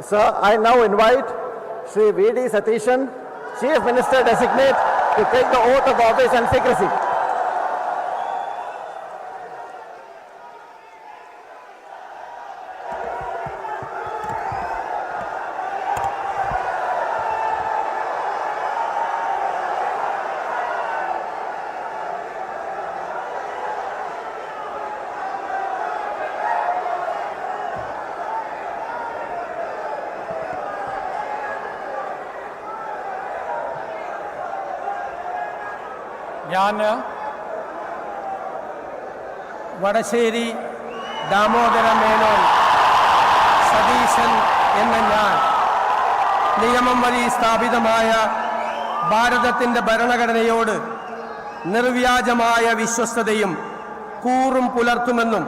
Sir, I now invite Shri V.D. Satishan, Chief Minister Designate, to take the oath of office and secrecy. ഞാൻ വടശ്ശേരി ദാമോദര മേനോൻ സതീശൻ എന്ന ഞാൻ നിയമം വഴി സ്ഥാപിതമായ ഭാരതത്തിൻ്റെ ഭരണഘടനയോട് നിർവ്യാജമായ വിശ്വസ്തതയും കൂറും പുലർത്തുമെന്നും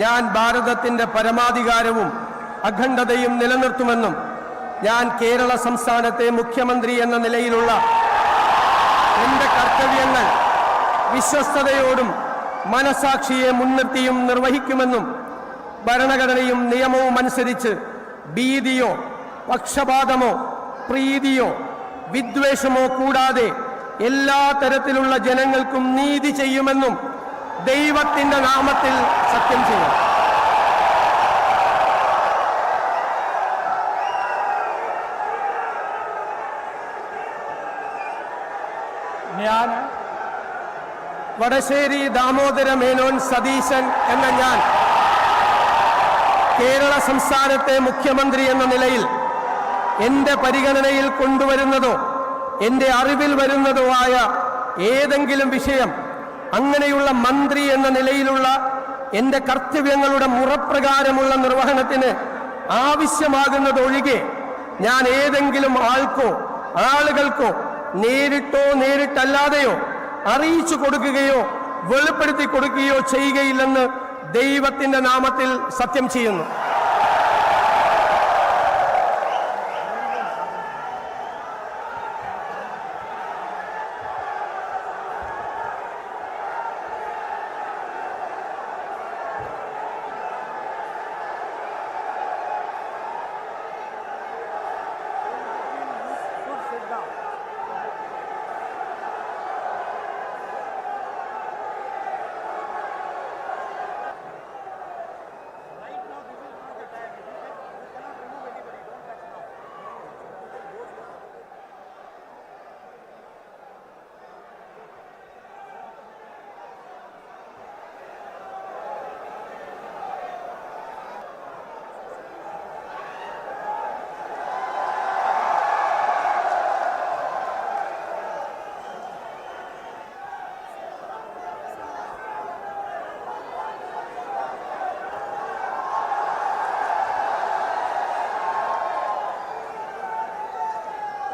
ഞാൻ ഭാരതത്തിൻ്റെ പരമാധികാരവും അഖണ്ഡതയും നിലനിർത്തുമെന്നും ഞാൻ കേരള സംസ്ഥാനത്തെ മുഖ്യമന്ത്രി എന്ന നിലയിലുള്ള എൻ്റെ കർത്തവ്യങ്ങൾ വിശ്വസ്തയോടും മനസാക്ഷിയെ മുൻനിർത്തിയും നിർവഹിക്കുമെന്നും ഭരണഘടനയും നിയമവും അനുസരിച്ച് ഭീതിയോ പക്ഷപാതമോ പ്രീതിയോ വിദ്വേഷമോ കൂടാതെ എല്ലാ തരത്തിലുള്ള ജനങ്ങൾക്കും നീതി ചെയ്യുമെന്നും ദൈവത്തിൻ്റെ നാമത്തിൽ സത്യം ചെയ്യും. ഞാൻ വടശ്ശേരി ദാമോദര മേനോൻ സതീശൻ എന്ന ഞാൻ കേരള സംസ്ഥാനത്തെ മുഖ്യമന്ത്രി എന്ന നിലയിൽ എൻ്റെ പരിഗണനയിൽ കൊണ്ടുവരുന്നതോ എൻ്റെ അറിവിൽ വരുന്നതോ ആയ ഏതെങ്കിലും വിഷയം അങ്ങനെയുള്ള മന്ത്രി എന്ന നിലയിലുള്ള എൻ്റെ കർത്തവ്യങ്ങളുടെ മുറപ്രകാരമുള്ള നിർവഹണത്തിന് ആവശ്യമാകുന്നതൊഴികെ ഞാൻ ഏതെങ്കിലും ആൾക്കോ ആളുകൾക്കോ നേരിട്ടോ നേരിട്ടല്ലാതെയോ അറിയിച്ചു കൊടുക്കുകയോ വെളിപ്പെടുത്തി കൊടുക്കുകയോ ചെയ്യുകയില്ലെന്ന് ദൈവത്തിൻ്റെ നാമത്തിൽ സത്യം ചെയ്യുന്നു.